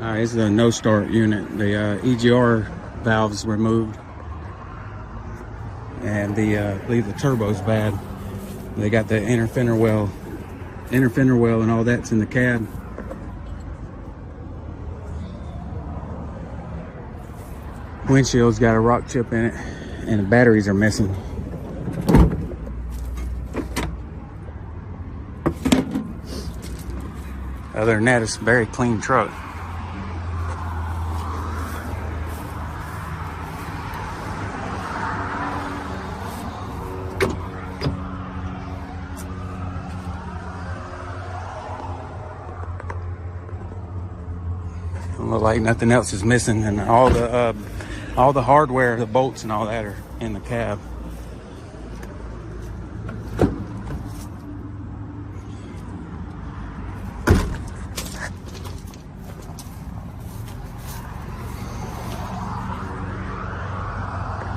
This is a no start unit. The EGR valves removed, and I believe the turbo's bad. They got the inner fender well and all that's in the cab. Windshield's got a rock chip in it, and the batteries are missing. Other than that, it's a very clean truck. Don't look like nothing else is missing, and all the hardware, the bolts and all that are in the cab.